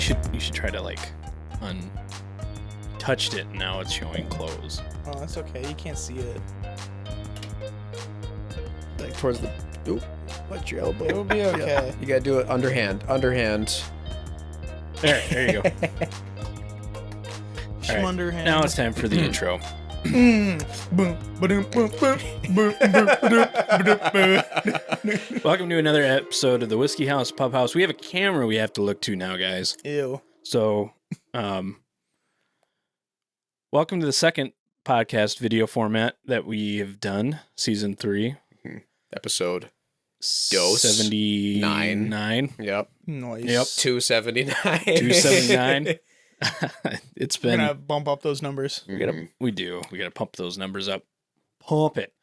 should try to like touched it. And now it's showing close. Oh, that's okay. You can't see it. Like towards the. Oop. Watch your elbow. It'll be okay. You gotta do it underhand. There you go. All right, Underhand. now it's time for the intro. Welcome to another episode of the Whiskey House Pub House. We have a camera we have to look to now, guys. Ew. So, welcome to the second podcast video format that we have done, season 3. Episode Dose 79. Yep. Noise. Yep. 279. 279. It's We're been. gonna bump up those numbers. We gotta pump those numbers up. Pump it.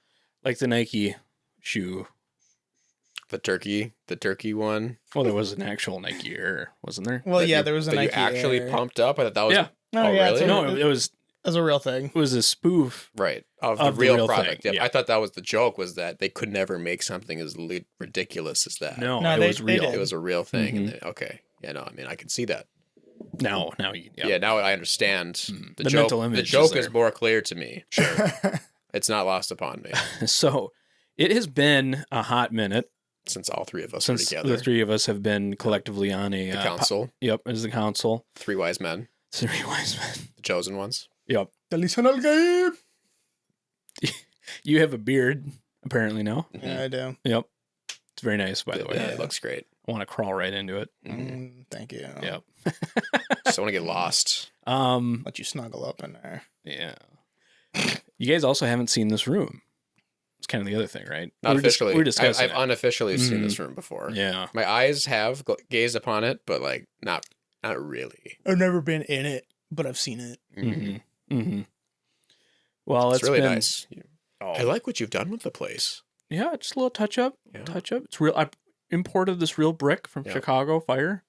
Like the Nike shoe. The turkey one. Well, there was an actual Nike Air, wasn't there? Well, That yeah, you- there was a that Nike you actually Air. pumped up. I thought that was. Yeah. No, Oh, yeah, really? No, it was That's a real thing. a spoof. Right. Of Of the the real real product. thing, Yep. yeah. I thought that was the joke, was that they could never make something as ridiculous as that. No, No, it they- was they real. did. It was a real thing. Mhm. And okay. Yeah, no, I mean, I can see that. Now, Yeah, now I understand. The mental image The is joke there. is more clear to me. Sure. It's not lost upon me So, it has been a hot minute since all three of us since were together. the three of us have been collectively on a The council, Yep, as the council. 3 wise men, 3 wise men. the chosen ones. Yep. You have a beard, apparently now. Yeah, I do. Yep. It's very nice, by the way. Yeah, it looks great. I want to crawl right into it. Thank you. Yep. Just don't want to get lost. Let you snuggle up in there. Yeah. You guys also haven't seen this room. It's kind of the other thing, right? Not officially. We're discussing I've unofficially seen this room before. Yeah. My eyes have gazed upon it, but like not really. I've never been in it, but I've seen it. Mm-hmm. Mm-hmm. Well, It's really been, nice. Oh. I like what you've done with the place. Yeah, just a little touch up. Yeah. Touch up. It's real. I imported this real brick from Yeah. Chicago Fire.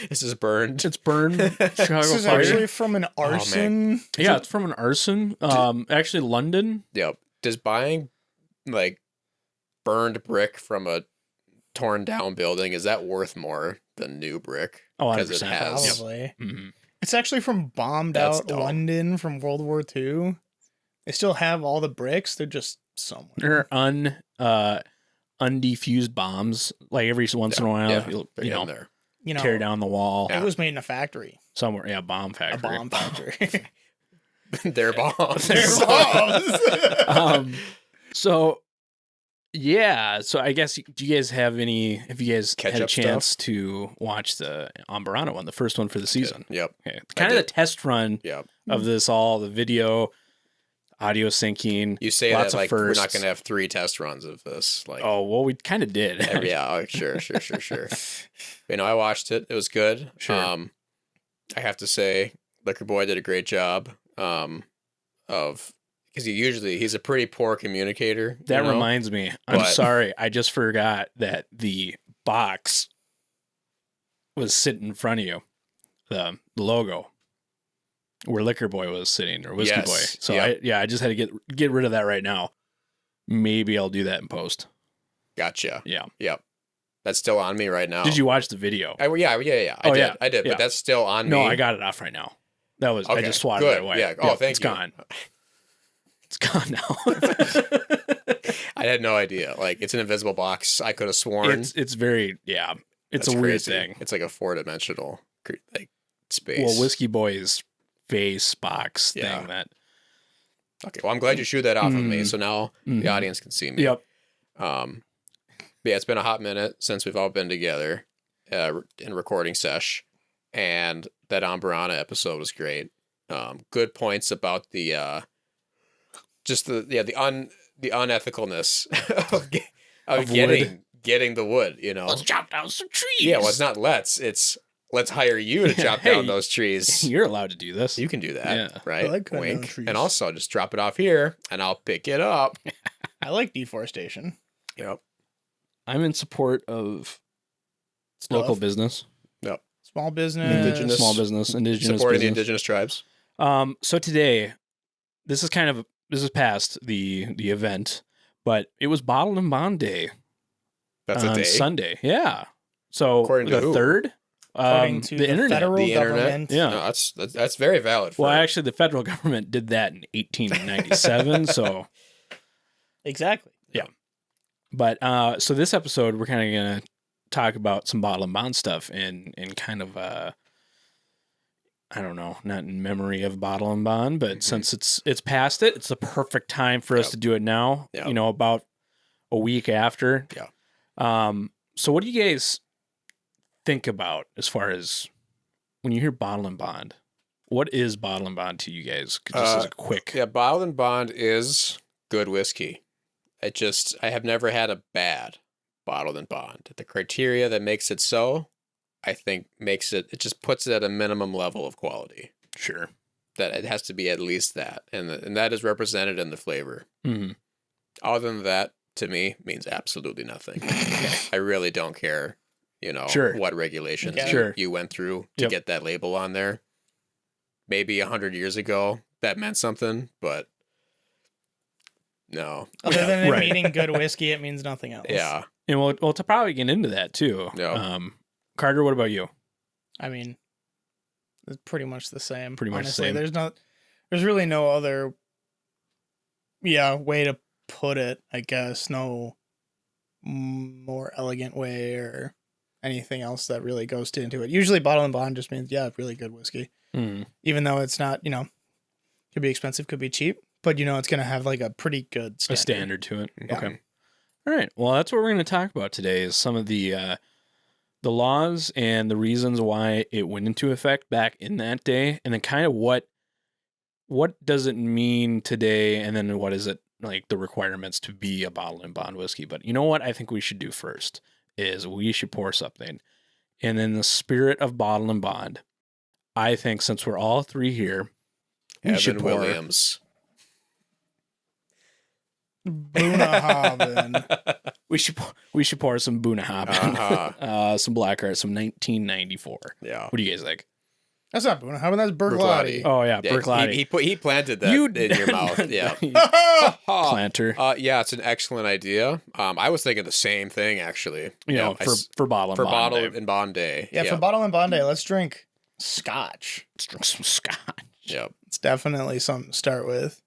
This is burned. It's burned Chicago This is Fire. actually from an arson. Yeah, it's from an arson. Actually, London. Yep. Does buying like burned brick from a torn down building, is that worth more than new brick? Oh, 'Cause it 100%. has- Probably. Mm-hmm. It's actually from bombed That's out dope. London from World War II. They still have all the bricks. They're just somewhere. They're undefused bombs. Like every once in a while, Yeah, you'll, they're you know, in there. You know, tear down the wall it was made in a factory. somewhere. Yeah, bomb A factory. bomb factory. They're bombs. They're bombs. So yeah, so I guess, do you guys have any? Have you guys had a Catch-up chance to watch the Ambarana one, the first one for the season? Yep. Okay, kind of the did. test run Yep. of this all, the video, audio syncing. You say Lots that of like we're not firsts. going to have 3 test runs of this. Like, Oh well, we kind of did. yeah, sure. You know, I watched it. It was good. Sure. I have to say, Liquor Boy did a great job. Of because he's a pretty poor communicator. That you know? reminds me. I'm But- sorry. I just forgot that the box was sitting in front of you. The logo where Liquor Boy was sitting, or Whiskey Yes. Boy. So Yep. I just had to get rid of that right now. Maybe I'll do that in post. Gotcha. Yeah. Yep. That's still on me right now. Did you watch the video? Yeah. Oh, yeah. I did. Yeah. But that's still on me. No, I got it off right now. That was I Okay, just swatted good. it away. Yeah. Oh, thank it's you. gone. It's gone now. I had no idea. Like, it's an invisible box. I could have sworn. it's very It's That's a weird crazy. thing. It's like a 4-dimensional like space. Well, Whiskey Boy's face box Yeah. thing that. Okay. Well, I'm glad you shooed that off of me, Mm. so now Mhm. the audience can see me. Yep. But yeah, it's been a hot minute since we've all been together in recording sesh, and that Ambarana episode was great. Good points about the just the unethicalness of Of getting the wood. You know, Let's chop down some trees. yeah. Well, it's not let's hire you to chop Hey, down those trees. You're allowed to do this. You can do that, Yeah. right? I like cutting down Wink. trees. And also just drop it off here, and I'll pick it up. I like deforestation. Yep. I'm in support of Stuff. local business, Small business. Indigenous. small business, indigenous Supporting the business. indigenous tribes. So today, this is past the event, but it was Bottled and Bond Day That's a on day. Sunday. Yeah. So According to the who? 3rd according to the internet. federal The internet? government. Yeah. No, that's very valid. Well, actually, the federal government did that in 1897. So, Exactly. but so this episode, we're kind of gonna talk about some bottle and bond stuff and kind of I don't know, not in memory of bottle and bond, but since it's past it, it's the perfect time for us to do it now. Yep. You know, about a week after. Yeah. So what do you guys think about as far as when you hear bottle and bond? What is bottle and bond to you guys? Just as a quick. Yeah, bottled and bond is good whiskey. I have never had a bad bottled and bond. The criteria that makes it so, I think it just puts it at a minimum level of quality. Sure. That it has to be at least that. And that is represented in the flavor. Mm-hmm. Other than that, to me, means absolutely nothing. I really don't care, Sure. what regulations you went through to get that label on there. Maybe 100 years ago, that meant something, but no. Other than it meaning good whiskey, it means nothing else. Yeah. And we'll to probably get into that too. Yeah. Carter, what about you? I mean, it's pretty much the same. Pretty much the honestly. same. There's really no other way to put it, I guess. No more elegant way or anything else that really goes into it. Usually bottle and bond just means really good whiskey. Even though it's not, could be expensive, could be cheap, but it's going to have like a pretty good standard. A standard to it. Yeah. Okay. All right. Well, that's what we're going to talk about today is some of the laws and the reasons why it went into effect back in that day, and then kind of what does it mean today, and then what is it like the requirements to be a bottle and bond whiskey. But you know what I think we should do first is we should pour something, and in the spirit of bottle and bond, I think since we're all three here, we Evan should pour. Williams. Bunnahabhain. We should pour some Bunnahabhain, some Blackheart, some 1994. Yeah. What do you guys think? That's not Bunnahabhain, that's Berglotti. Oh yeah, Yeah, Berglotti. He planted that in your mouth. Yeah. Planter. Yeah, it's an excellent idea. I was thinking the same thing actually. For bottle and bond bottle day. and bond day. Yeah, for bottle and bond day, let's drink scotch. Let's drink some scotch. Yep. It's definitely something to start with.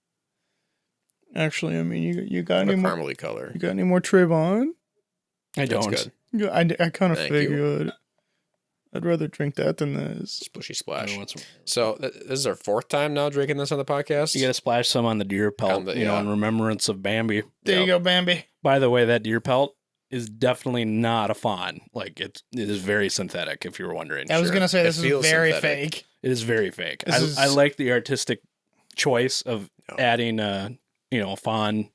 Actually, I mean, you got A any more? caramely color. You got any more Trayvon? I That's don't. good. I kind of Thank you. figured. I'd rather drink that than this. Splishy I splash. don't know what's- So this is our fourth time now drinking this on the podcast. You got to splash some on the deer pelt, On the- in remembrance of Bambi. There Yep. you go, Bambi. By the way, that deer pelt is definitely not a fawn. Like it is very synthetic. If you were wondering, I was gonna say It this is feels very synthetic. fake. it is very fake. This is- I like the artistic choice of No. adding fawn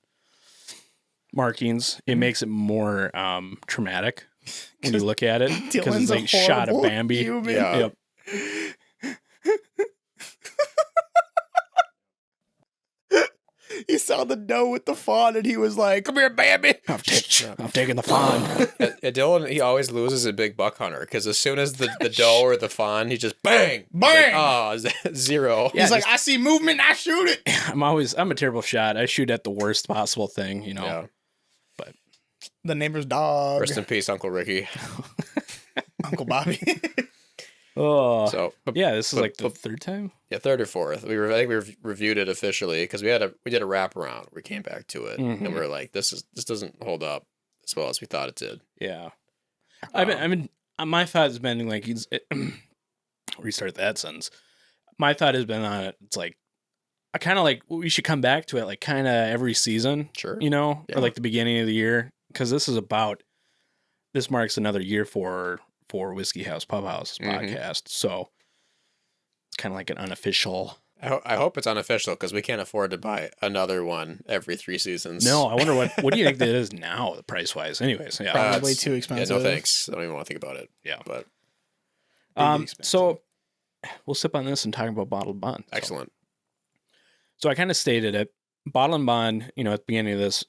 markings. It makes it more traumatic when you look at it because Dylan's it's a like shot of horrible Bambi. human. Yeah. Yep. He saw the doe with the fawn and he was like, "Come here, Bambi." I'm taking the fawn. Dylan, he always loses a big buck hunter because as soon as the doe or the fawn, he just bang, Bang! zero. He's like, "I see movement, I shoot it." I'm a terrible shot. I shoot at the worst possible thing, Yeah. The neighbor's dog, Rest in peace, Uncle Ricky. Uncle Bobby. Oh, So yeah, this is like the third time. yeah, third or fourth. I think we reviewed it officially because we did a wraparound. We came back to it and we were like, this doesn't hold up as well as we thought it did. Yeah, I mean, my thought has been like, restart that sentence. My thought has been on it. It's like, I kind of like we should come back to it like kind of every season, Sure. or Yeah. like the beginning of the year, because this marks another year for Whiskey House Pub House podcast. So it's kind of like an unofficial. I hope it's unofficial because we can't afford to buy another one every 3 seasons. No, I wonder what do you think that is now, the price wise? Anyways, yeah. Probably it's- too Yeah, expensive. no thanks. I don't even want to think about it. Yeah. But So we'll sip on this and talk about bottled bond. excellent. So I kind of stated it. Bottle and bond, at the beginning of this,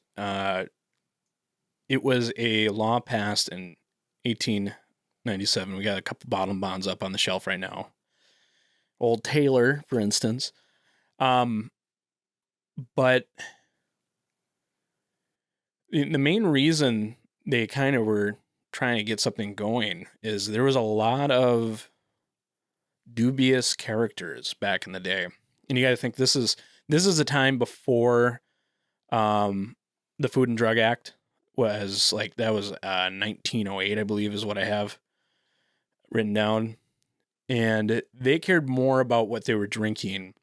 it was a law passed in 1897. We got a couple bottle and bonds up on the shelf right now. Old Taylor, for instance. But the main reason they kind of were trying to get something going is there was a lot of dubious characters back in the day. And you got to think this is a time before the Food and Drug Act was like, that was 1908, I believe is what I have written down. And they cared more about what they were drinking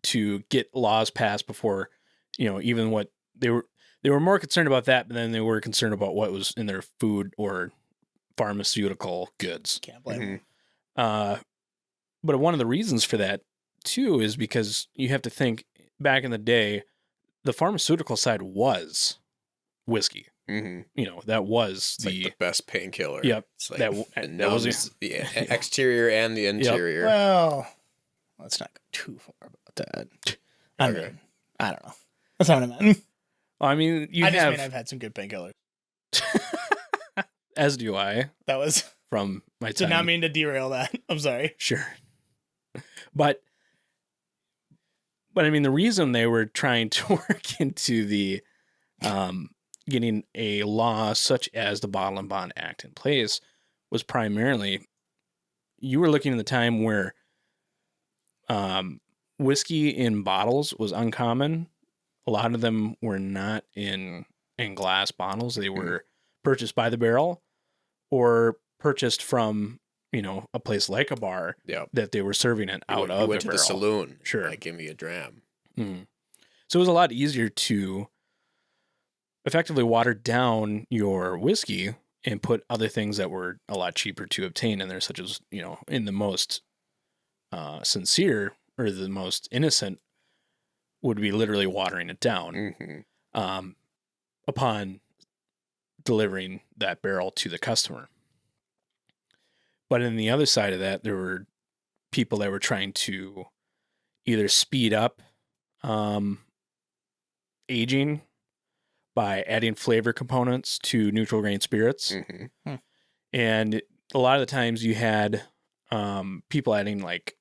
to get laws passed before, even what they were more concerned about that than they were concerned about what was in their food or pharmaceutical goods. Can't blame them. But one of the reasons for that too is because you have to think back in the day, the pharmaceutical side was whiskey. That was it's the best painkiller. Yep. It's like that was the exterior and the interior. Yep. Well, let's not go too far about that. I don't know. That's not what I meant. I mean, I've had some good painkillers. As do I. That was from my time. Did not mean to derail that. I'm sorry. Sure. But I mean, the reason they were trying to work into the getting a law such as the Bottle and Bond Act in place was primarily you were looking at the time where whiskey in bottles was uncommon. A lot of them were not in glass bottles. They were purchased by the barrel or purchased from, a place like a bar that they were serving it out of. You went to the saloon. Sure. Like, give me a dram. So it was a lot easier to effectively water down your whiskey and put other things that were a lot cheaper to obtain in there, such as, in the most sincere or the most innocent would be literally watering it down upon delivering that barrel to the customer. But in the other side of that, there were people that were trying to either speed up aging by adding flavor components to neutral grain spirits. And a lot of the times you had people adding like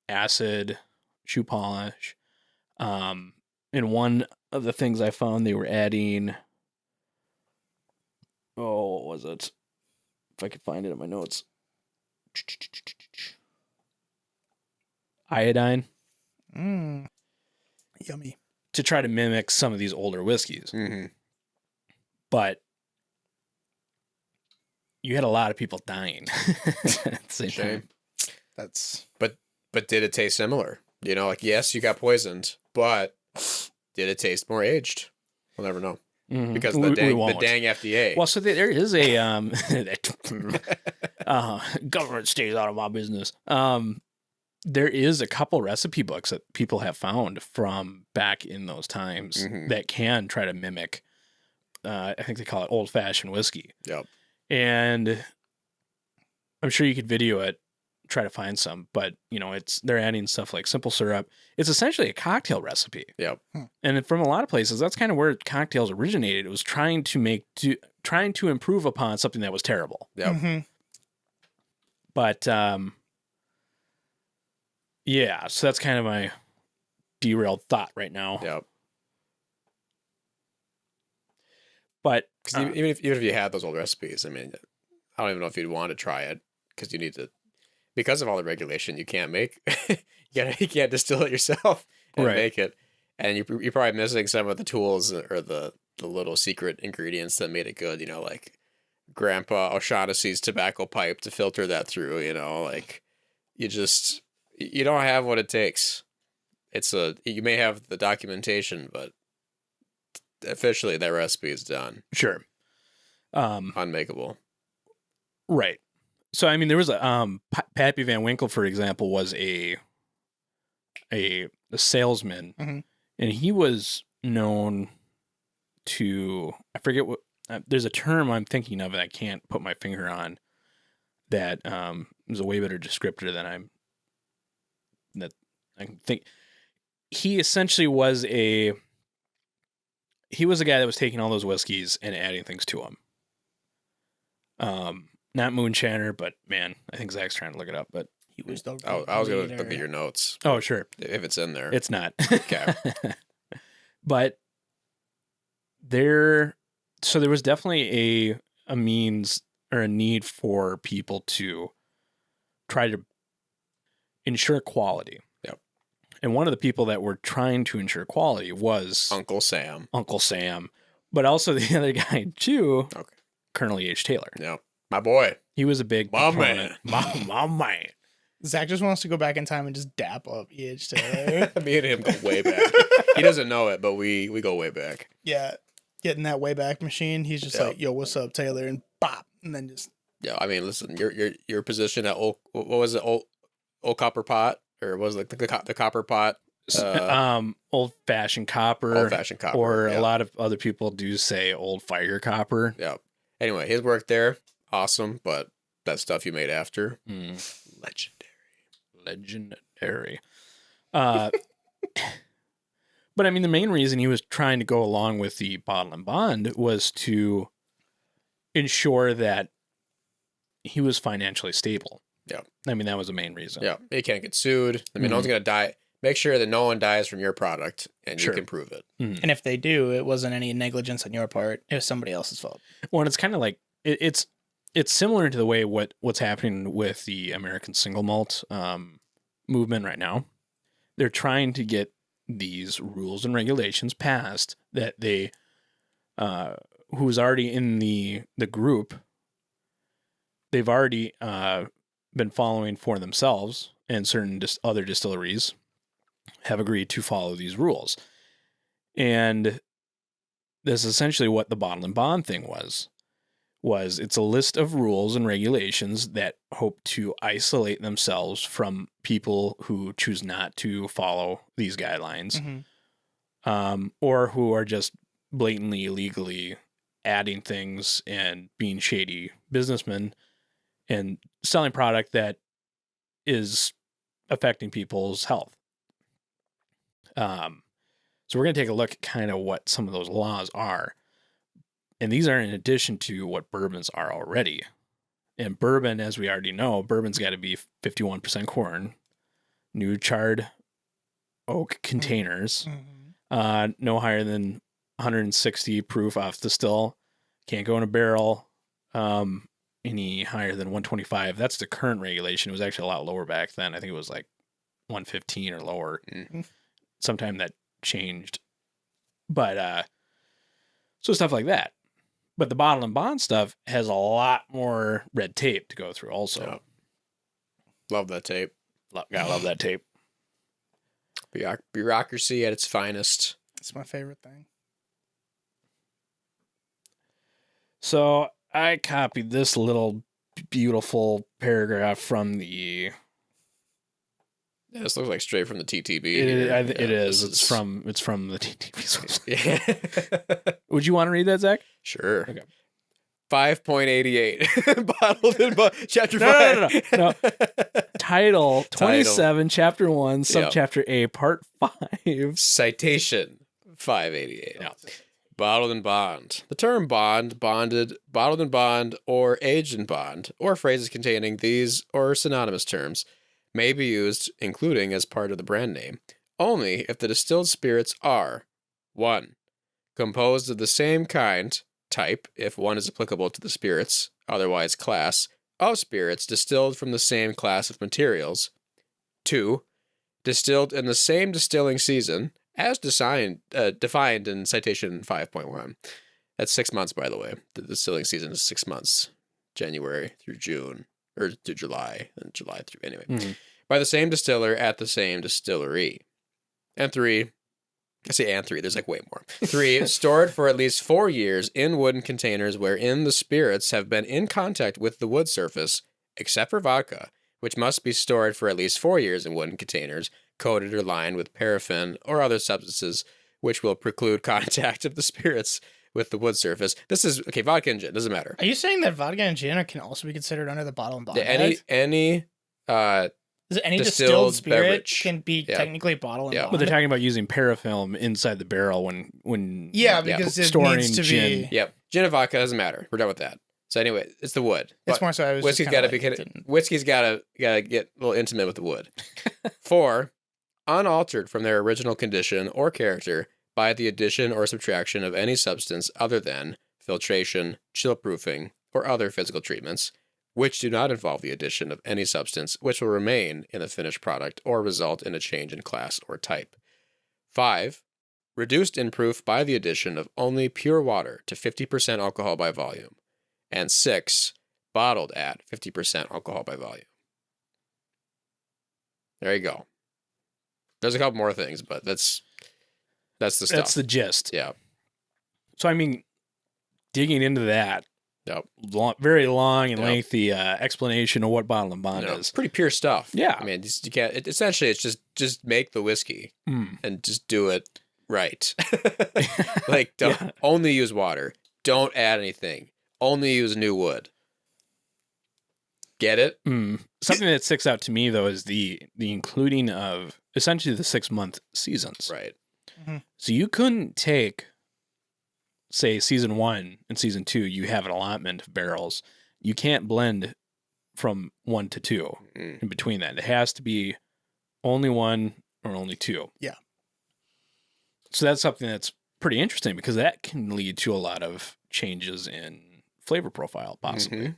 acid, shoe polish. And one of the things I found they were adding, what was it? If I could find it in my notes. Iodine. Yummy. To try to mimic some of these older whiskeys. But you had a lot of people dying at the same time. But did it taste similar? Yes, you got poisoned, but did it taste more aged? We'll never know. Because the dang FDA. Well, so there is a government stays out of my business. There is a couple recipe books that people have found from back in those times that can try to mimic. I think they call it old fashioned whiskey. Yep. And I'm sure you could video it, try to find some, but they're adding stuff like simple syrup. It's essentially a cocktail recipe. Yep. And from a lot of places, that's kind of where cocktails originated. It was trying to improve upon something that was terrible. Yep. But yeah, so that's kind of my derailed thought right now. Yep. But even if you had those old recipes, I mean, I don't even know if you'd want to try it because you need to. Because of all the regulation, you can't make, you can't distill it yourself and make it, and you're probably missing some of the tools or the little secret ingredients that made it good. Like Grandpa O'Shaughnessy's tobacco pipe to filter that through. Like you don't have what it takes. You may have the documentation, but officially that recipe is done. Sure, unmakeable. Right. So, I mean, there was a Pappy Van Winkle, for example, was a salesman, and he was known to, I forget what, there's a term I'm thinking of and I can't put my finger on that is a way better descriptor than I can think. He essentially was a guy that was taking all those whiskeys and adding things to them. Not Moonshiner, but man, I think Zach's trying to look it up, but he was the I was going to look at your notes. Oh, sure. If it's in there. It's not. Okay. But there So there was definitely a means or a need for people to try to ensure quality. Yep. And one of the people that were trying to ensure quality was Uncle Sam. But also the other guy too, Okay. Colonel E.H. Taylor. Yeah. My boy. He was a big My proponent. man. My man. Zach just wants to go back in time and just dap up E.H. Taylor. Me and him go way back. He doesn't know it, but we go way back. Yeah. Getting that way back machine. He's just like, yo, what's up, Taylor? And bop. And then just. Yeah, I mean, listen, your position at old, what was it, old copper pot, or was it the copper pot? Old fashioned copper. Or a lot of other people do say old fire copper. Yeah. Anyway, his work there, awesome, but that stuff you made after, legendary. But I mean, the main reason he was trying to go along with the bottle and bond was to ensure that he was financially stable. Yeah. I mean, that was the main reason. Yeah. He can't get sued. I mean, no one's going to die. Make sure that no one dies from your product, and Sure. you can prove it. And if they do, it wasn't any negligence on your part. It was somebody else's fault. Well, and it's kind of like it's similar to the way what's happening with the American single malt movement right now. They're trying to get these rules and regulations passed that they who's already in the group, they've already been following for themselves, and certain other distilleries have agreed to follow these rules. And that's essentially what the bottle and bond thing was it's a list of rules and regulations that hope to isolate themselves from people who choose not to follow these guidelines, or who are just blatantly illegally adding things and being shady businessmen and selling product that is affecting people's health. So we're going to take a look at kind of what some of those laws are. And these are in addition to what bourbons are already. And bourbon, as we already know, bourbon's got to be 51% corn, new charred oak containers, no higher than 160 proof off the still, can't go in a barrel, any higher than 125. That's the current regulation. It was actually a lot lower back then. I think it was like 115 or lower. Sometime that changed. But so stuff like that. But the bottle and bond stuff has a lot more red tape to go through also. Yeah. Love that tape. Gotta love that tape. Bureaucracy at its finest. It's my favorite thing. So I copied this little beautiful paragraph from the... Yeah, this looks like straight from the TTB. It is. It's from the TTB. Yeah. Would you want to read that, Zach? Sure. Okay. 5.88. Bottled in chapter 5. No. Title 27, chapter 1, subchapter A, part 5. Citation 588. Yeah. Bottled in bond. The term bond, bonded, bottled in bond, or aged in bond, or phrases containing these or synonymous terms may be used, including as part of the brand name, only if the distilled spirits are 1. Composed of the same kind, type, if one is applicable to the spirits, otherwise class, of spirits distilled from the same class of materials. 2. Distilled in the same distilling season, as defined in citation 5.1. That's 6 months, by the way. The distilling season is 6 months, January through June. Or to July, and July through, anyway. By the same distiller at the same distillery. And 3, there's like way more. 3, stored for at least 4 years in wooden containers wherein the spirits have been in contact with the wood surface, except for vodka, which must be stored for at least 4 years in wooden containers, coated or lined with paraffin or other substances which will preclude contact of the spirits with the wood surface. This is, okay, vodka and gin, doesn't matter. Are you saying that vodka and gin can also be considered under the bottle and bond? Any distilled spirit beverage can be technically bottle and bond. But they're talking about using paraffin inside the barrel when because it storing needs to gin. be. Yep, gin and vodka doesn't matter. We're done with that. So anyway, it's the wood. It's more so I was whiskey's got to be whiskey's got to get a little intimate with the wood. 4, unaltered from their original condition or character by the addition or subtraction of any substance other than filtration, chill proofing, or other physical treatments, which do not involve the addition of any substance which will remain in the finished product or result in a change in class or type. 5. Reduced in proof by the addition of only pure water to 50% alcohol by volume. And 6. Bottled at 50% alcohol by volume. There you go. There's a couple more things, but that's the stuff. That's the gist. Yeah. So, I mean, digging into that, Yep. very long and lengthy explanation of what bottle and bond is. Pretty pure stuff. Yeah. I mean, you can't. Essentially, it's just make the whiskey and just do it right. Like, don't only use water. Don't add anything. Only use new wood. Get it? Something that sticks out to me though is the including of essentially the 6-month seasons. Right. Mm-hmm. So you couldn't take, say, season 1 and season 2, you have an allotment of barrels. You can't blend from 1 to 2 in between that. It has to be only 1 or only 2. Yeah. So that's something that's pretty interesting because that can lead to a lot of changes in flavor profile, possibly.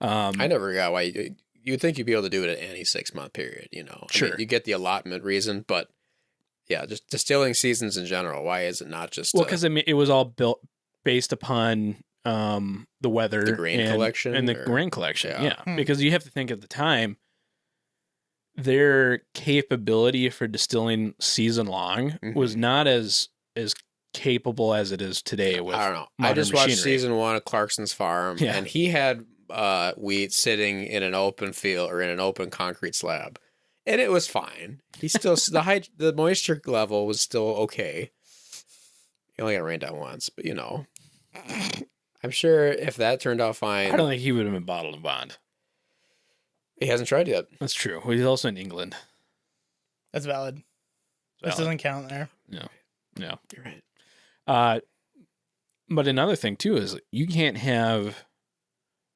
I never got why you'd think you'd be able to do it at any 6-month period, you know. Sure. I mean, you get the allotment reason, but yeah, just distilling seasons in general. Why is it not just because I mean, it was all built based upon the weather, the grain collection, and the grain collection. Yeah, because you have to think at the time, their capability for distilling season long was not as capable as it is today. With I don't know. I just watched season 1 of Clarkson's Farm, and he had wheat sitting in an open field or in an open concrete slab, and it was fine. He still the moisture level was still okay. He only got rained on once, but you know, I'm sure if that turned out fine, I don't think he would have been bottled and bond. He hasn't tried yet. That's true. Well, he's also in England. That's valid. This doesn't count there. No, you're right. But another thing too is you can't have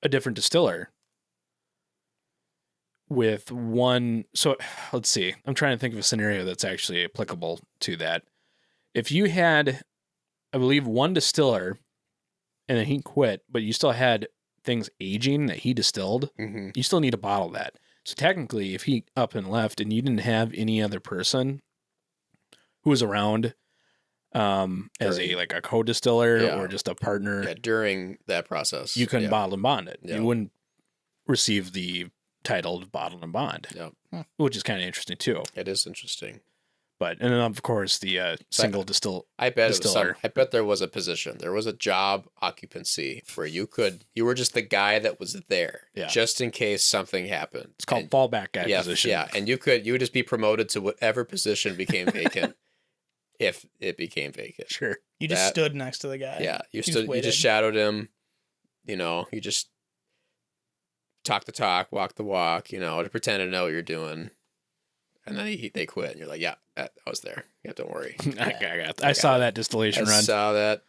a different distiller with one. So let's see. I'm trying to think of a scenario that's actually applicable to that. If you had, I believe, one distiller and then he quit, but you still had things aging that he distilled, you still need to bottle that. So technically, if he up and left and you didn't have any other person who was around as a co-distiller or just a partner during that process, you couldn't bottle and bond it. Yeah. You wouldn't receive the title of bottle and bond, which is kind of interesting too. It is interesting. But and then of course the single I bet distiller. I bet there was a position. There was a job occupancy where you were just the guy that was there, just in case something happened. It's called fallback guy position. Yeah, and you would just be promoted to whatever position became vacant. If it became vacant. Sure. You just stood next to the guy. Yeah. You just shadowed him. You know, you just talk the talk, walk the walk, you know, to pretend to know what you're doing. And then they quit. And you're like, yeah, I was there. Yeah, don't worry. I saw that distillation run. I saw that.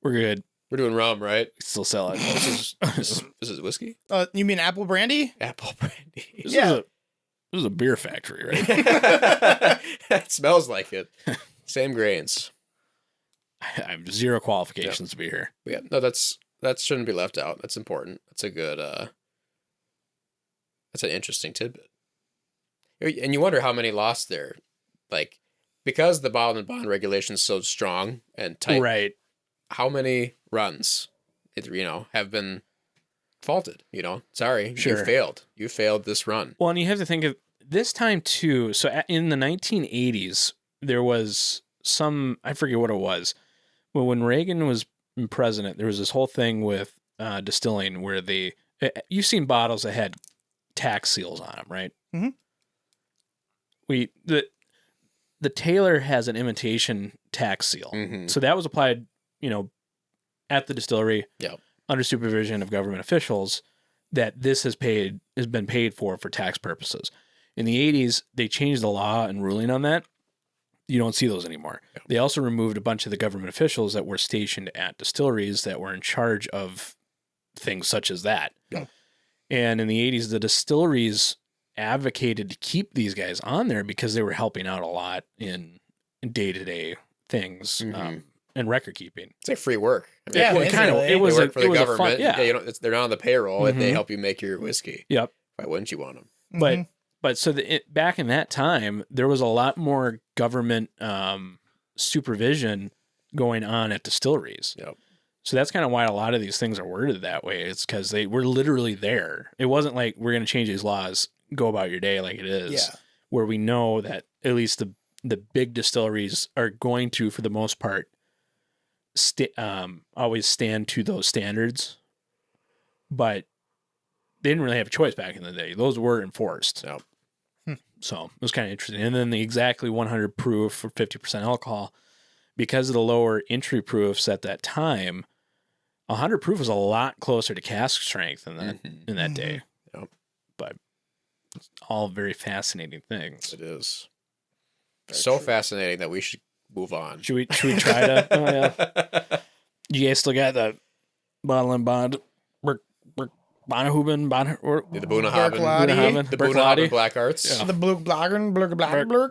We're good. We're doing rum, right? Still sell it. This is whiskey? You mean apple brandy? Apple brandy. This is a beer factory, right? It smells like it. Same grains. I have zero qualifications to be here. Yeah, no, that shouldn't be left out. That's important. That's a good. That's an interesting tidbit. And you wonder how many lost there, like because the bottle and bond regulation is so strong and tight. Right. How many runs, have been faulted? Sorry, you failed. You failed this run. Well, and you have to think of this time too. So in the 1980s. There was I forget what it was, but when Reagan was president, there was this whole thing with distilling where you've seen bottles that had tax seals on them, right? Mm-hmm. The Taylor has an imitation tax seal. Mm-hmm. So that was applied, at the distillery under supervision of government officials that this has been paid for tax purposes. In the 80s, they changed the law and ruling on that. You don't see those anymore. Yeah. They also removed a bunch of the government officials that were stationed at distilleries that were in charge of things such as that. Yeah. And in the 80s, the distilleries advocated to keep these guys on there because they were helping out a lot in day-to-day things, and record keeping. It's like free work. I Yeah, Well, basically. it was they work for the it was a government. fun, yeah. You know, they're not on the payroll, and they Mhm. help you make your whiskey. Yep. Why wouldn't you want them? But Mhm. but so back in that time, there was a lot more government supervision going on at distilleries. Yep. So that's kind of why a lot of these things are worded that way. It's because they were literally there. It wasn't like we're going to change these laws, go about your day like it is. Yeah. Where we know that at least the big distilleries are going to, for the most part, always stand to those standards. But they didn't really have a choice back in the day. Those were enforced. Yep. So it was kind of interesting. And then the exactly 100 proof for 50% alcohol, because of the lower entry proofs at that time, 100 proof was a lot closer to cask strength in that day. Yep. But it's all very fascinating things. It is. Very So true. fascinating that we should move on. Should we try to? Oh yeah. You guys still got the bottle and bond, Bonnehuben, The Boonahaven. Berkladi. The Boonahaven Black Arts. Yeah. The Blurks.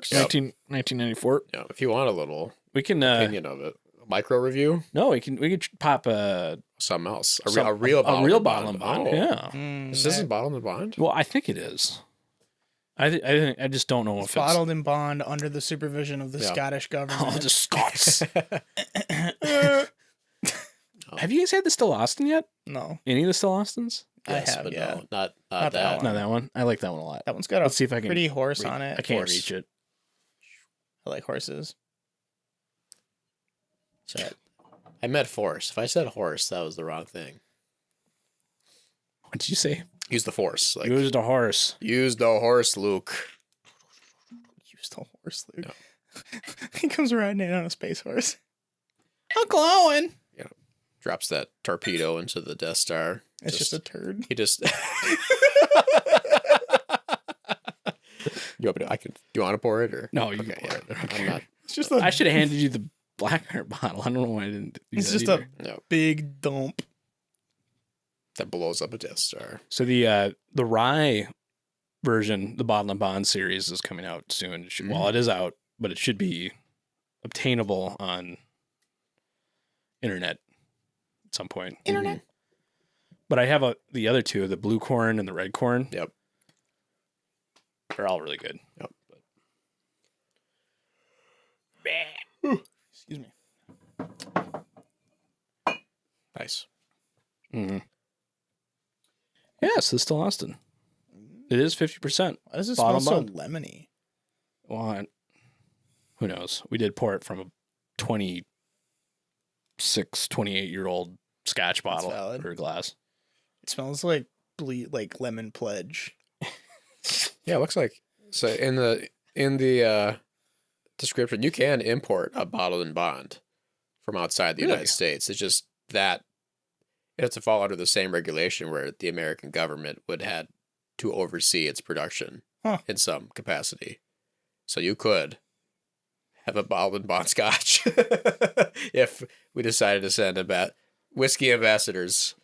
1994. Yeah, if you want a little We can opinion of it, a micro review, no, we could pop something else, some- a real bottle and bond. Oh. Yeah. This isn't bottled and bond. Well, I think it is. I just don't know if it's bottled in bond under the supervision of the Yeah. Scottish Oh, government. the Scots. Have you guys had the Still Austin yet? No, Any of the Still Austins? I have, but yeah. no, not Not that that. one. No, that one. I like that one a lot. That one's got a Let's see if I can. pretty horse on it. I can't Horse. reach it. I like horses. Shit. I meant force. If I said horse, that was the wrong thing. What did you say? Use the force. Like Used a horse. use the horse, Luke. Use the horse, Luke. He comes riding in on a space horse. Uncle Owen. Drops that torpedo into the Death Star. It's just a turd. He just. You want me to, do you want to pour it or No, you okay, can pour it. yeah. Okay. I'm not. It's just a I should have handed you the Blackheart bottle. I don't know why I didn't. Do It's that just either. No, big dump. that blows up a Death Star. So the rye version, the Bottle and Bond series, is coming out soon. Well, it is out, but it should be obtainable on internet at some point. Internet. But I have the other two, the blue corn and the red corn. Yep. They're all really good. Yep. Excuse me. Nice. Mm-hmm. Yes, it's still Austin. It is 50%. Why does it Bottom smell so bond. lemony? Well, who knows? We did pour it from a 26, 28-year-old Scotch bottle valid. or glass. It smells like like lemon pledge. Yeah, it looks like so in the description you can import a bottled and bond from outside the Really? United States. It's just that it has to fall under the same regulation where the American government would had to oversee its production in some capacity. So you could have a bottled and bond Scotch if we decided to send whiskey ambassadors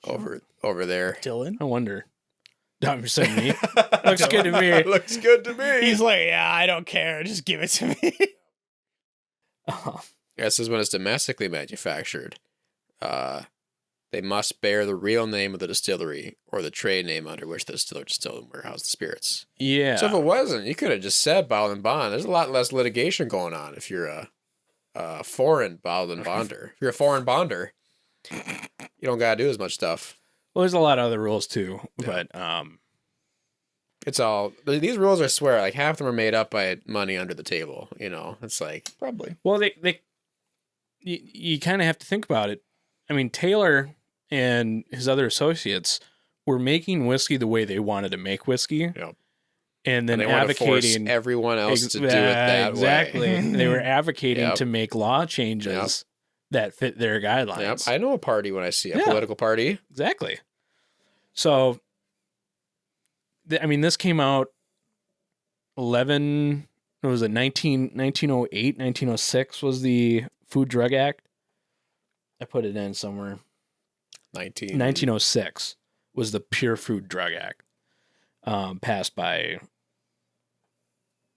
over there. Dylan? I wonder. Don't send me. Looks good to me. Looks good to me. He's like, yeah, I don't care. Just give it to me. This is when it's domestically manufactured. They must bear the real name of the distillery or the trade name under which the distiller distilled and warehoused the spirits. Yeah. So if it wasn't, you could have just said bottled and bond. There's a lot less litigation going on if you're a foreign bottled and bonder. If you're a foreign bonder, you don't gotta do as much stuff. Well, there's a lot of other rules too, but It's all these rules. I swear, like half of them are made up by money under the table. You know, it's like Probably. well, you kind of have to think about it. I mean, Taylor and his other associates were making whiskey the way they wanted to make whiskey, Yep. and then they want to force advocating everyone else to do it that exactly. way. They were advocating Yep. to make law changes that fit their guidelines. Yep. I know a party when I see a Yeah. political party. Exactly. So, I mean, this came out 1908, 1906 was the Food Drug Act. I put it in somewhere. 1906 was the Pure Food Drug Act, passed by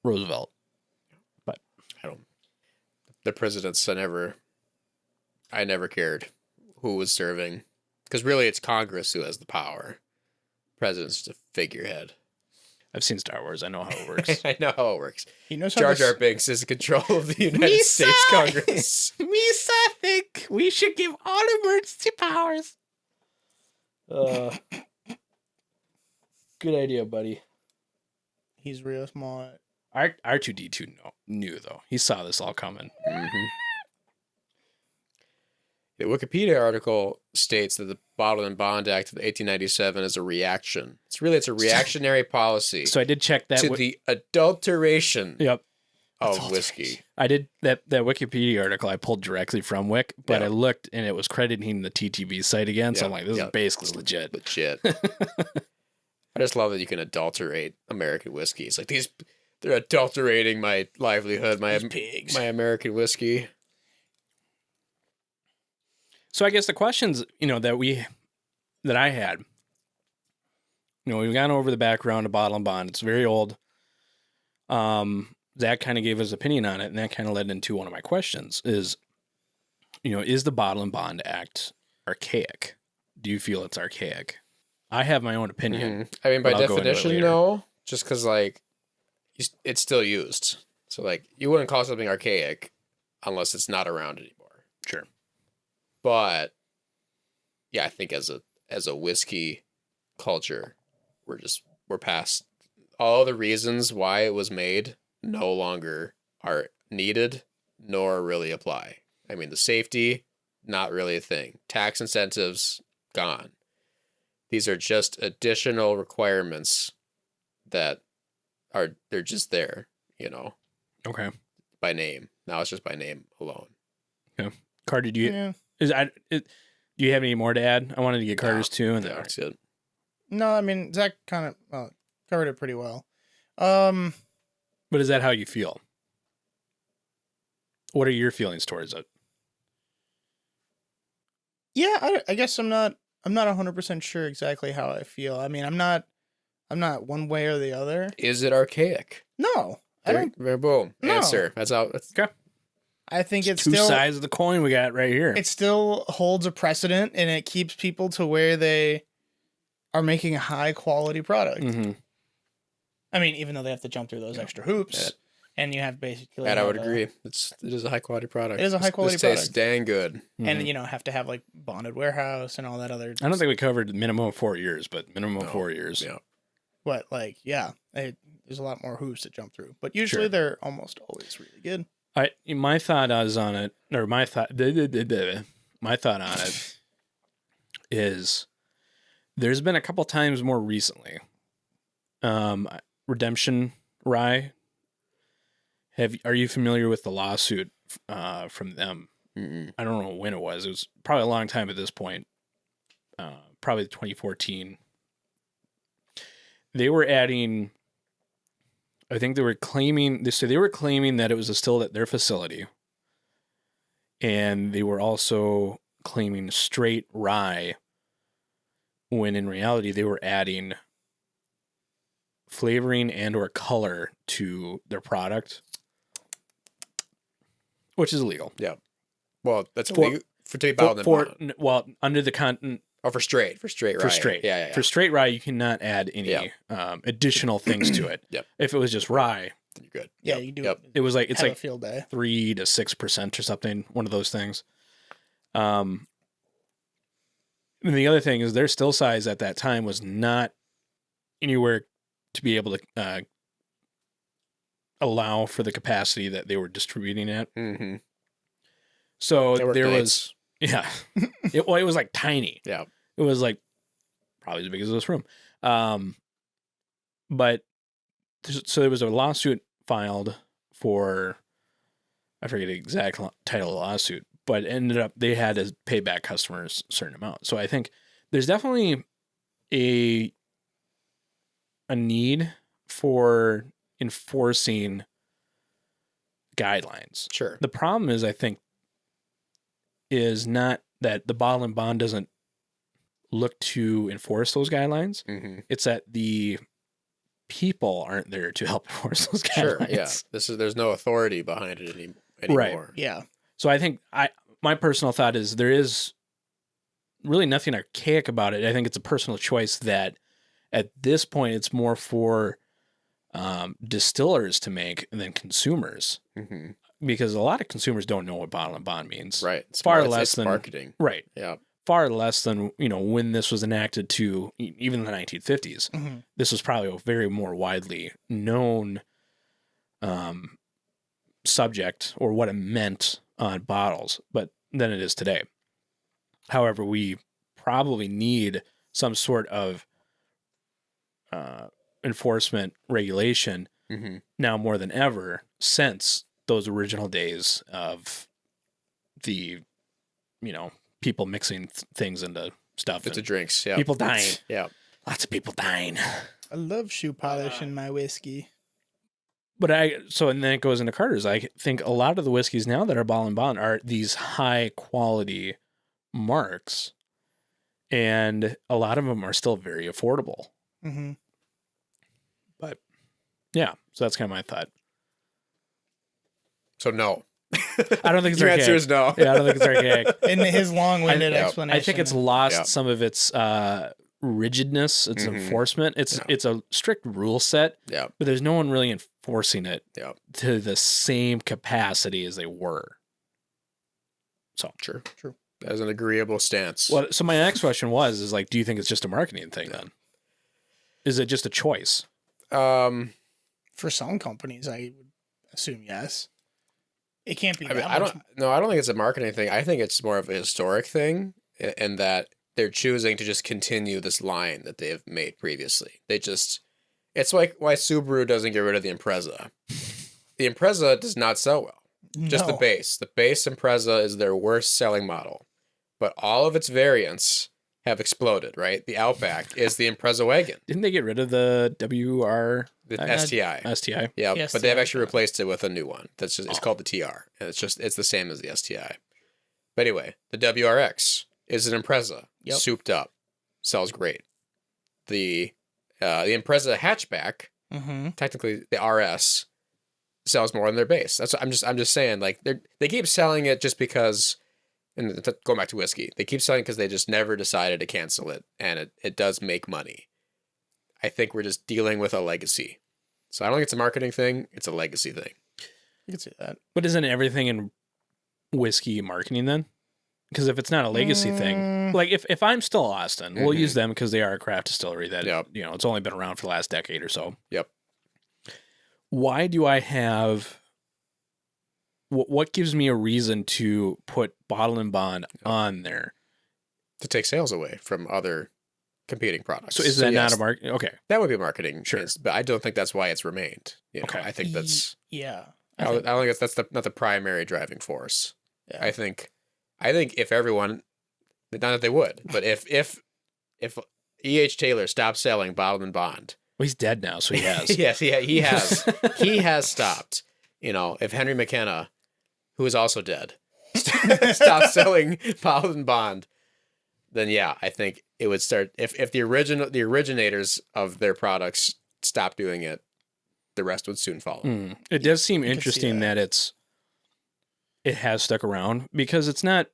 Roosevelt. The presidents I never I never cared who was serving, because really it's Congress who has the power. President's just a figurehead. I've seen Star Wars. I know how it works. I know how it works. He knows how Jar to Jar Binks is in control of the United States Congress. Misa think we should give all emergency powers. Good idea, buddy. He's real smart. R2D2 knew though. He saw this all coming. Mm-hmm. The Wikipedia article states that the Bottle and Bond Act of 1897 is a reaction. It's a reactionary policy. So I did check that to the adulteration Yep. of whiskey. I did that Wikipedia article I pulled directly from Wik, but I looked and it was crediting the TTB site again. So I'm like, this is basically legit. Legit. I just love that you can adulterate American whiskey. It's like they're adulterating my livelihood, my American whiskey. So I guess the questions, that I had, we've gone over the background of Bottle and Bond. It's very old. Zach kind of gave his opinion on it, and that kind of led into one of my questions is the Bottle and Bond Act archaic? Do you feel it's archaic? I have my own opinion. Mm-hmm. I mean, by definition, no, just because, it's still used. So, you wouldn't call something archaic unless it's not around anymore. Sure. But yeah, I think as a whiskey culture, we're past all the reasons why it was made no longer are needed nor really apply. I mean, the safety, not really a thing. Tax incentives, gone. These are just additional requirements that they're just there, Okay. by name. Now it's just by name alone. Yeah. Carter, do you have any more to add? I wanted to get Carter's too. And that's it. No, I mean, Zach kind of covered it pretty well. But is that how you feel? What are your feelings towards it? Yeah, I guess I'm not 100% sure exactly how I feel. I mean, I'm not one way or the other. Is it archaic? No, I don't. Boom. No. Answer. That's how. Okay. I think it's two still sides of the coin we got right here. It still holds a precedent, and it keeps people to where they are making a high quality product. Mm-hmm. I mean, even though they have to jump through those extra hoops, and you have basically. And I would agree. It is a high quality product. It is a high quality this product. tastes dang good. And have to have bonded warehouse and all that other. I don't think we covered minimum of 4 years, but minimum of 4 years. Yeah. But there's a lot more hoops to jump through. But usually they're almost always really good. My thought on it is there's been a couple times more recently. Redemption Rye. Are you familiar with the lawsuit from them? Mm-mm. I don't know when it was. It was probably a long time at this point. Probably 2014. They were adding. I think they were claiming that it was distilled at their facility, and they were also claiming straight rye, when in reality they were adding flavoring and or color to their product, which is illegal. Yeah. Well, that's illegal to be bottled and bond. Under the content. Oh, for straight rye. For straight. Yeah. For straight rye, you cannot add any additional things to it. Yep. If it was just rye, you're good. Yeah, you do. Yep. It was it's a field day. 3 to 6% or something. One of those things. And the other thing is their still size at that time was not anywhere to be able to allow for the capacity that they were distributing at. Mm-hmm. So there was, it was tiny. Yeah. It was probably as big as this room. But so there was a lawsuit filed for, I forget the exact title of the lawsuit, but it ended up they had to pay back customers a certain amount. So I think there's definitely a need for enforcing guidelines. Sure. The problem is, I think, is not that the Bottle and Bond doesn't look to enforce those guidelines. Mm-hmm. It's that the people aren't there to help enforce those guidelines. Sure, yeah. There's no authority behind it anymore. Right. Yeah. So I think my personal thought is there is really nothing archaic about it. I think it's a personal choice that at this point it's more for distillers to make than consumers, because a lot of consumers don't know what bottle and bond means. Right. It's far more, less it's than marketing. Right. Yeah. Far less than, when this was enacted to even the 1950s. This was probably a very more widely known subject, or what it meant on bottles, but than it is today. However, we probably need some sort of enforcement regulation now more than ever, since those original days of the, people mixing things into stuff. Into drinks. Yeah. People dying. Yeah. Lots of people dying. I love shoe polish in my whiskey. But and then it goes into Carter's. I think a lot of the whiskeys now that are bottle and bond are these high quality marks, and a lot of them are still very affordable. But yeah, so that's kind of my thought. So no. I don't think it's Your archaic. answer is no. Yeah, I don't think it's archaic. In his long-winded explanation. I think it's lost some of its rigidness, its enforcement. It's a strict rule set, but there's no one really enforcing it to the same capacity as they were. So True. That is an agreeable stance. Well, so my next question is like, do you think it's just a marketing thing then? Is it just a choice? For some companies, I would assume yes. It can't be. I don't think it's a marketing thing. I think it's more of a historic thing, in that they're choosing to just continue this line that they've made previously. It's like why Subaru doesn't get rid of the Impreza. The Impreza does not sell well. Just the base. The base Impreza is their worst selling model, but all of its variants have exploded, right? The Outback is the Impreza wagon. Didn't they get rid of the WR? The STI. STI. Yeah, The but they've actually STI. replaced it with a new one. It's called the TR, and it's the same as the STI. But anyway, the WRX is an Impreza, souped up, sells great. The Impreza hatchback, technically the RS, sells more than their base. I'm just saying, like, they keep selling it just because. And going back to whiskey, they keep selling because they just never decided to cancel it, and it does make money. I think we're just dealing with a legacy. So I don't think it's a marketing thing. It's a legacy thing. You can see that. But isn't everything in whiskey marketing then? Because if it's not a legacy thing, like if I'm still Austin, we'll use them because they are a craft distillery that, it's only been around for the last decade or so. Yep. Why do I have... What gives me a reason to put bottle and bond on there? To take sales away from other competing products. So is that not a market? Okay. That would be marketing. Sure. But I don't think that's why it's remained. Okay. I think that's... Yeah. I don't think that's not the primary driving force. Yeah. I think if everyone... Not that they would, but if E.H. Taylor stopped selling bottled and bond... Well, he's dead now, so he has. Yes, he has. He has stopped. If Henry McKenna, who is also dead, stopped selling bottled and bond, then yeah, I think it would start. If the originators of their products stopped doing it, the rest would soon follow. It does seem interesting that it has stuck around, because it's not.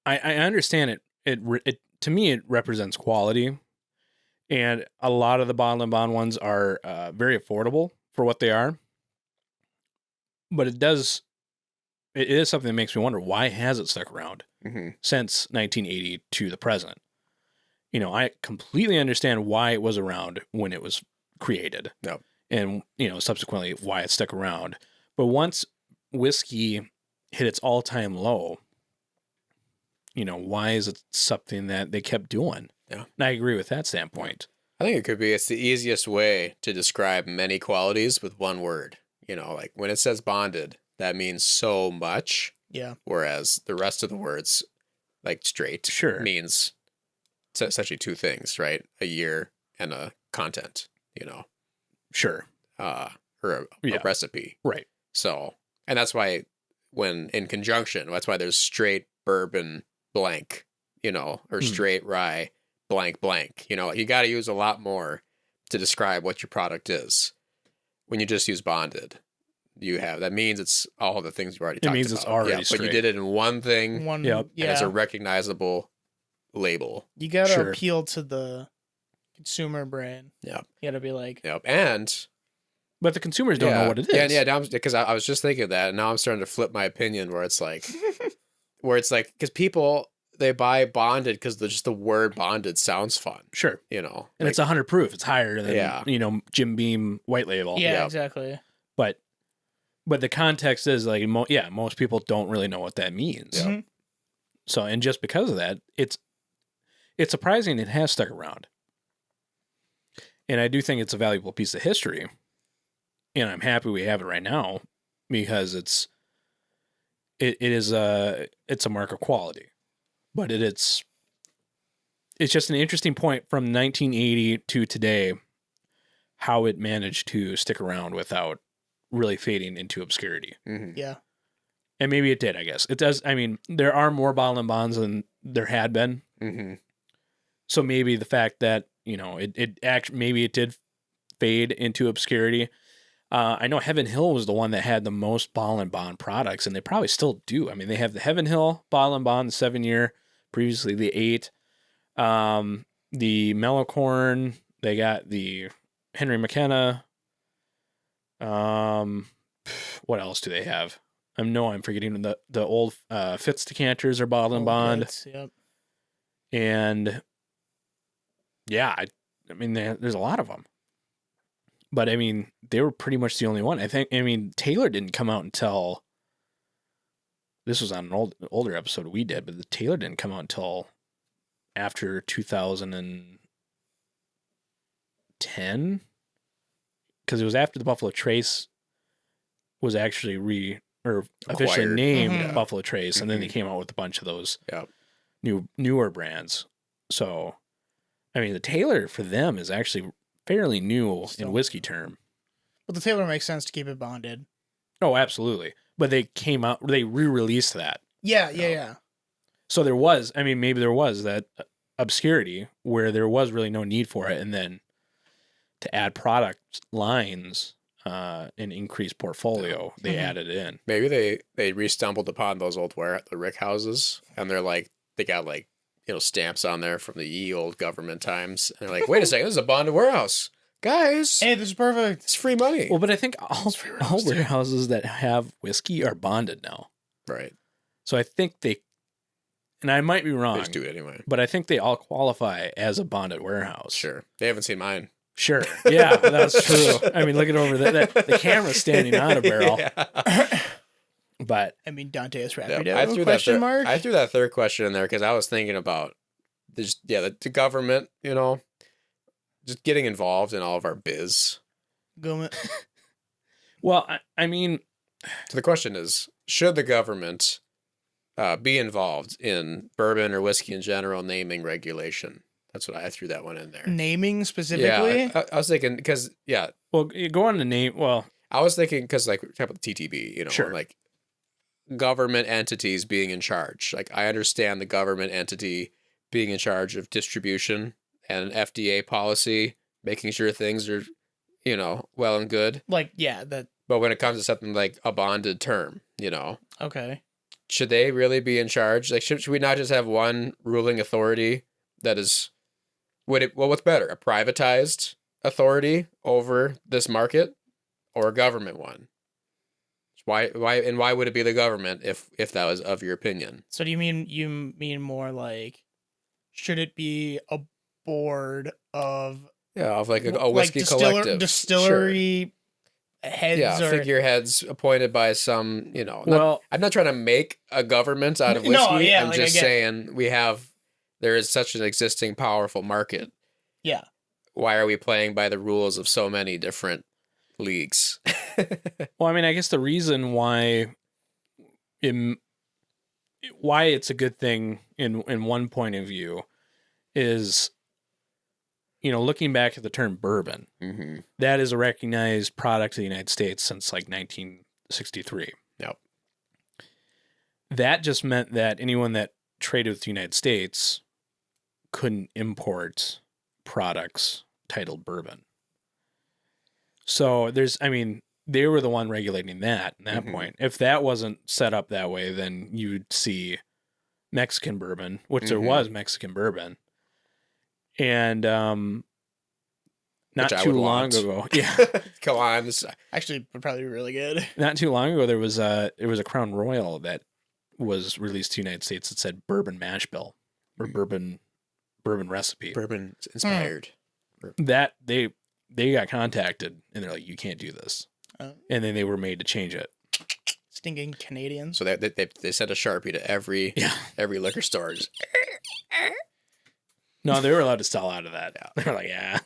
I understand it. It to me it represents quality, and a lot of the bottle and bond ones are very affordable for what they are. But it is something that makes me wonder, why has it stuck around since 1980 to the present? I completely understand why it was around when it was created, and subsequently why it stuck around. But once whiskey hit its all-time low, why is it something that they kept doing? Yeah. And I agree with that standpoint. I think it could be, it's the easiest way to describe many qualities with one word. Like when it says bonded, that means so much. Yeah. Whereas the rest of the words, like straight, means essentially two things, right? A year and a content, Sure. Or a recipe. Right. So, and that's why when in conjunction, that's why there's straight bourbon blank, or straight rye blank. You got to use a lot more to describe what your product is. when you just use bonded, that means it's all the things you already talked about. It means it's already but straight. you did it in one thing, Yep. Yeah. and it's a recognizable label. You gotta Sure. appeal to the consumer brain. Yep. You gotta be like, Yep. And But the consumers don't know what it is. Yeah, because I was just thinking that, and now I'm starting to flip my opinion where it's like, because people, they buy bonded because just the word bonded sounds fun, Sure. And it's 100 proof. It's higher than, Jim Beam white label. yeah, exactly. But the context is like, most people don't really know what that means. Mm-hmm. So, and just because of that, it's surprising it has stuck around. And I do think it's a valuable piece of history. And I'm happy we have it right now because it's a mark of quality. But it's just an interesting point from 1980 to today, how it managed to stick around without really fading into obscurity. Mm-hmm. Yeah. And maybe it did, I guess. It does. I mean, there are more bottle and bonds than there had been. Mm-hmm. So maybe the fact that, maybe it did fade into obscurity. I know Heaven Hill was the one that had the most bottle and bond products, and they probably still do. I mean, they have the Heaven Hill bottle and bond, the 7-year, previously the 8. The Mellow Corn, they got the Henry McKenna. What else do they have? I'm forgetting the old Fitz decanters are bottle and bond. Yep. And yeah, I mean, there's a lot of them. But I mean, they were pretty much the only one. Taylor didn't come out until, this was on an older episode we did, but the Taylor didn't come out until after 2010, because it was after the Buffalo Trace was actually officially Acquired. named Mhm. Buffalo Trace, and then they Mhm. came out with a bunch of those Yep. newer brands. So, I mean, the Taylor for them is actually fairly new Still. in whiskey term. But the Taylor makes sense to keep it bonded. Oh, absolutely. But they re-released that. Yeah. So there was, maybe there was that obscurity where there was really no need for it. And then to add product lines and increase portfolio, they added it in. Maybe they re-stumbled upon those old the rick houses, and they got stamps on there from the old government times, and they're like, wait a second, this is a bonded warehouse, guys. Hey, this is perfect. It's free money. Well, but I think all warehouses that have whiskey are bonded now. Right. So I think and I might be wrong, They just do it anyway. but I think they all qualify as a bonded warehouse. Sure. They haven't seen mine. Sure. Yeah, that's true. Look at over there. The camera's standing on a barrel. Yeah. But Dante is Yeah, rapid. I threw Question mark. I threw that third question in there because I was thinking about the government, just getting involved in all of our biz. well, So the question is, should the government be involved in bourbon or whiskey in general naming regulation? That's what I threw that one in there. Naming specifically? Yeah, I was thinking because well, you go on to name. Well, I was thinking because we're talking about the TTB, Sure. like government entities being in charge. Like I understand the government entity being in charge of distribution and FDA policy, making sure things are, well and good. That. But when it comes to something like a bonded term, Okay. should they really be in charge? Like, should we not just have one ruling authority that is, what's better, a privatized authority over this market or a government one? Why would it be the government if that was of your opinion? So do you mean more like, should it be a board of of like a whiskey collective, distillery heads, or figureheads appointed by some, I'm not trying to make a government out of whiskey. No, yeah, I'm just saying there is such an existing powerful market. Yeah. Why are we playing by the rules of so many different leagues? Well, I guess the reason why it's a good thing in one point of view is, looking back at the term bourbon, Mm-hmm. that is a recognized product of the United States since like 1963. Yep. That just meant that anyone that traded with the United States couldn't import products titled bourbon. So they were the one regulating that at that point. If that wasn't set up that way, then you'd see Mexican bourbon, which there was Mexican bourbon. And not too long ago. Yeah. Come on. This Actually, would probably be really good. Not too long ago, there was a Crown Royal that was released to the United States that said bourbon mash bill or bourbon recipe. bourbon inspired. That they got contacted and they're like, you can't do this. And then they were made to change it. Stinking Canadians. So they sent a Sharpie to every liquor store. No, they were allowed to sell out of that. Yeah. They were like, yeah.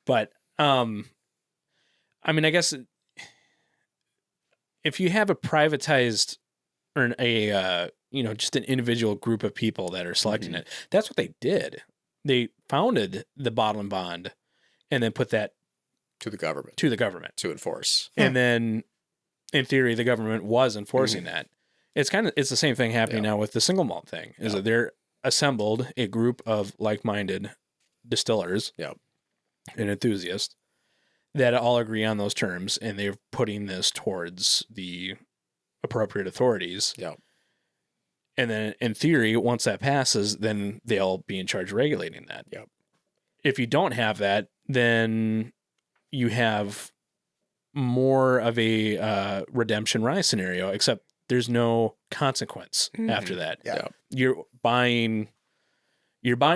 But, I guess if you have a privatized or just an individual group of people that are selecting it, that's what they did. They founded the Bottle and Bond and then put that to the government to enforce. And then in theory, the government was enforcing that. It's the same thing happening now with the single malt thing is that they're assembled a group of like-minded distillers and enthusiasts that all agree on those terms, and they're putting this towards the appropriate authorities. Yeah. And then in theory, once that passes, then they'll be in charge of regulating that. Yep. If you don't have that, then you have more of a redemption rye scenario, except there's no consequence after that. Yeah. You're buying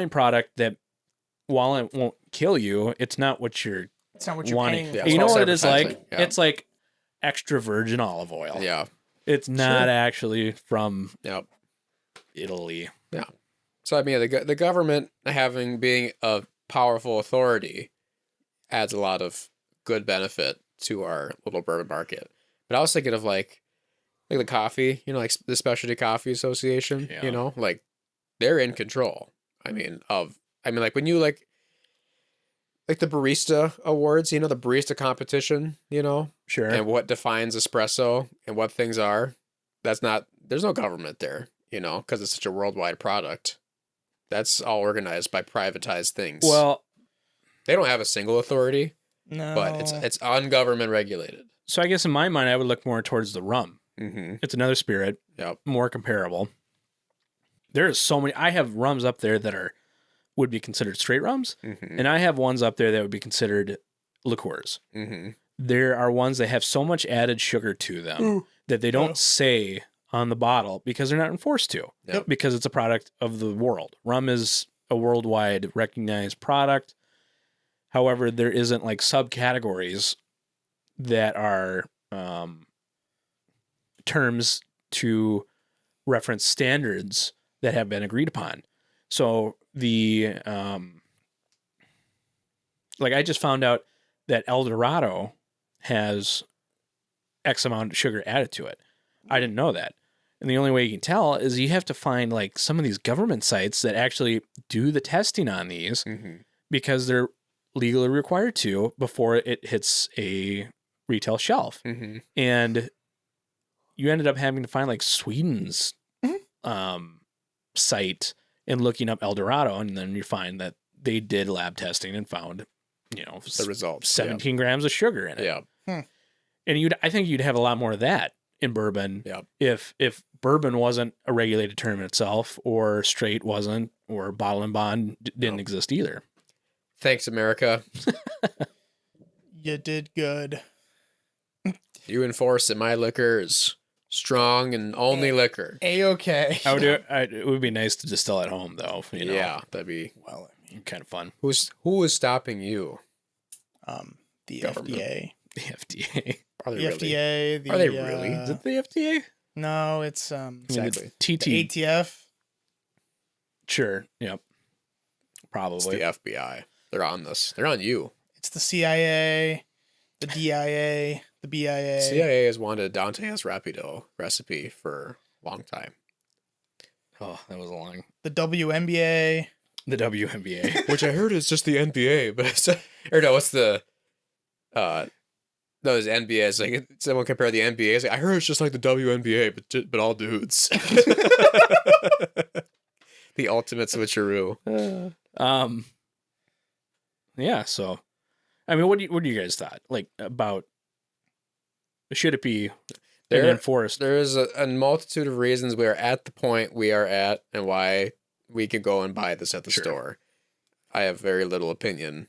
product that, while it won't kill you, it's not what you're wanting. paying Yeah, for. You know what it is advertising. like? Yeah. It's like extra virgin olive oil. Yeah. It's not actually from Yep. Italy. Yeah. So the government being a powerful authority adds a lot of good benefit to our little bourbon market. But I was thinking of like the coffee, like the Specialty Coffee Association, like they're in control. Like when you like the barista awards, the barista competition, Sure. and what defines espresso and what things are, there's no government there, because it's such a worldwide product. That's all organized by privatized things. Well, they don't have a single authority, No. but it's ungovernment regulated. so I guess in my mind, I would look more towards the rum. Mm-hmm. It's another spirit, Yep. more comparable. There's so many. I have rums up there that would be considered straight rums, Mm-hmm. and I have ones up there that would be considered liqueurs. Mm-hmm. There are ones that have so much added sugar to them that they don't say on the bottle because they're not enforced to. Yep. Because it's a product of the world. Rum is a worldwide recognized product. However, there isn't like subcategories that are terms to reference standards that have been agreed upon. So the I just found out that El Dorado has X amount of sugar added to it. I didn't know that. And the only way you can tell is you have to find like some of these government sites that actually do the testing on these because they're legally required to before it hits a retail shelf. Mm-hmm. And you ended up having to find like Sweden's site and looking up El Dorado, and then you find that they did lab testing and found, The results. 17 grams of sugar in it. Yeah. And I think you'd have a lot more of that in bourbon Yep. if bourbon wasn't a regulated term in itself, or straight wasn't, or bottle and bond didn't exist either. Thanks, America. You did good. You enforce that my liquor is strong and only liquor. A-okay. It would be nice to distill at home, though. Yeah, that'd be Kind of fun. who is stopping you? The Government. FDA. The FDA. Are The they really? FDA. Are they really? Is it the FDA? No, it's Exactly. TT. the ATF. Sure. Yep. It's Probably. the FBI. They're on this. They're on you. It's the CIA, the DIA, the BIA. CIA has wanted Dante's Rapido recipe for a long time. Oh, that was a long. The WNBA. The WNBA. Which I heard is just the NBA, but what's the those NBA? It's like someone compare the NBA. It's like I heard it's just like the WNBA, but all dudes. The ultimate switcheroo. Yeah. So I mean, what do you guys thought? Like, about, should it be enforced? There is a multitude of reasons we are at the point we are at and why we could go and buy this at the store. I have very little opinion,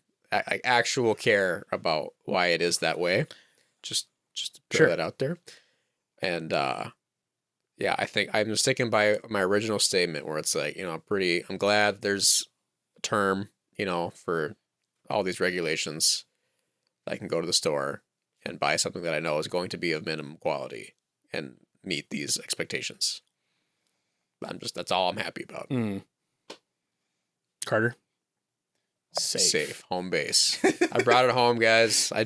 actual care about why it is that way. Just to throw that out there. And yeah, I think I'm sticking by my original statement where it's like, I'm glad there's a term, for all these regulations. I can go to the store and buy something that I know is going to be of minimum quality and meet these expectations. That's all I'm happy about. Carter? Safe home base. I brought it home, guys. I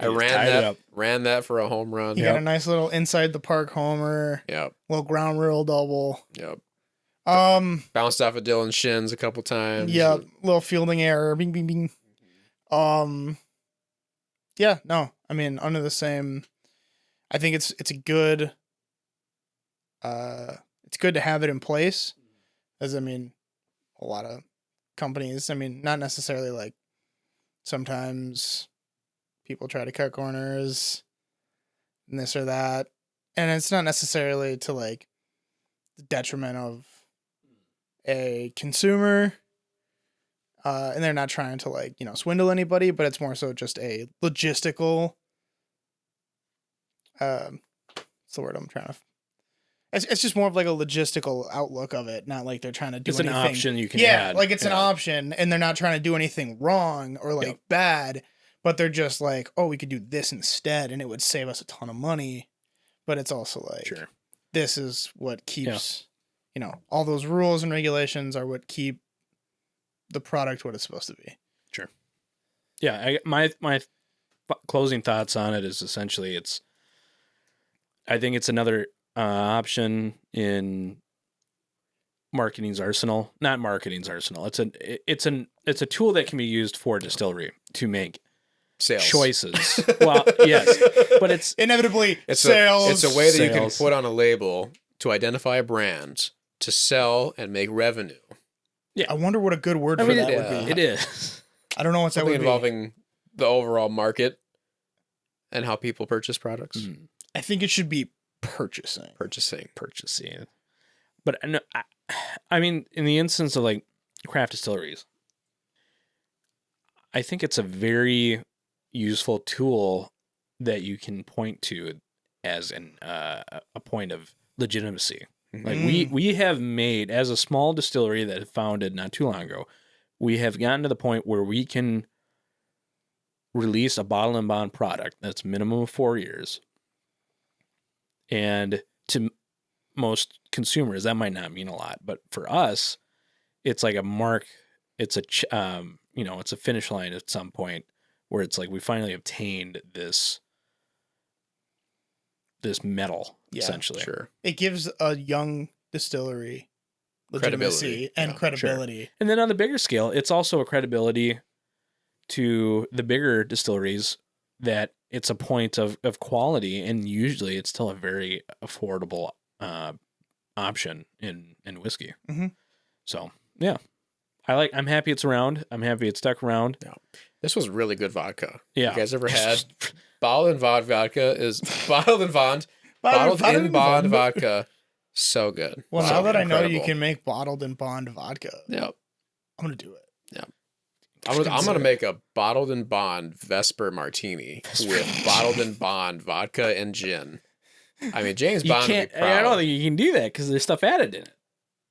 ran that for a home run. You got a nice little inside the park homer. Yep. Little ground rule double. Yep. Bounced off of Dylan's shins a couple times. Yep. Little fielding error. Bing, bing, bing. Yeah. No. I mean, under the same. I think it's a good. It's good to have it in place, as I mean, a lot of companies. I mean, not necessarily like. Sometimes people try to cut corners and this or that. And it's not necessarily to like the detriment of a consumer. And they're not trying to like, swindle anybody, but it's more so just a logistical, what's the word I'm trying to, it's just more of like a logistical outlook of it. Not like they're trying to do anything. It's an option you can add. Like it's an option and they're not trying to do anything wrong or like bad. But they're just like, oh, we could do this instead, and it would save us a ton of money. But it's also like, this is what keeps, all those rules and regulations are what keep the product what it's supposed to be. Sure. Yeah, my closing thoughts on it is essentially I think it's another option in marketing's arsenal. Not marketing's arsenal. It's a tool that can be used for a distillery to make sales choices. Well, yes, but it's inevitably sales. It's a way that you can put on a label to identify a brand, to sell and make revenue. Yeah, I wonder what a good word for that would be. It is. I don't know what that would be. Involving the overall market and how people purchase products. I think it should be purchasing. But I mean, in the instance of like craft distilleries, I think it's a very useful tool that you can point to as a point of legitimacy. Like we have made, as a small distillery that founded not too long ago, we have gotten to the point where we can release a bottle and bond product that's minimum of 4 years. And to most consumers, that might not mean a lot, but for us, it's like a mark. It's it's a finish line at some point where it's like we finally obtained this medal, essentially. Sure. It gives a young distillery legitimacy and credibility. Sure. And then on the bigger scale, it's also a credibility to the bigger distilleries that it's a point of quality, and usually it's still a very affordable option in whiskey. Mm-hmm. So, yeah. I'm happy it's around. I'm happy it stuck around. Yeah. This was really good vodka. Yeah. You guys ever had bottled in bond vodka is bottled in bond vodka. So good. Well, now that I know you can make bottled in bond vodka. Yep. I'm going to do it. Yeah. I'm going to make a bottled in bond Vesper martini with bottled in bond vodka and gin. I mean, James Bond would be proud. I don't think you can do that because there's stuff added in it.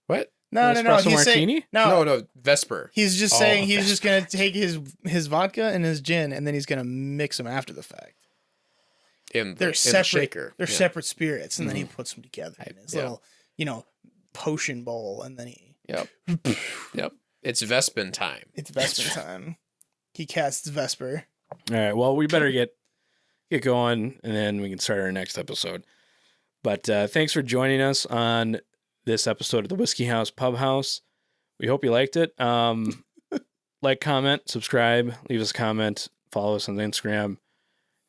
What? No. He's saying no, Vesper. He's just saying he's just gonna take his vodka and his gin, and then he's gonna mix them after the fact. They're separate. The shaker. They're separate spirits, and then he puts them together in his little, potion bowl, and then he. Yep. It's Vespin time. It's Vespin time. He casts Vesper. All right. Well, we better get going, and then we can start our next episode. But thanks for joining us on this episode of the Whiskey House Pub House. We hope you liked it. Like, comment, subscribe, leave us a comment, follow us on Instagram.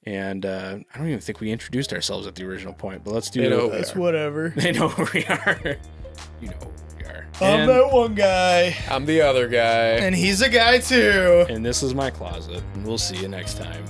And I don't even think we introduced ourselves at the original point, but let's do it. It's whatever. They know who we are. you know who we are. I'm And, that one guy. I'm the other guy. And he's a guy too. and this is my closet. And we'll see you next time.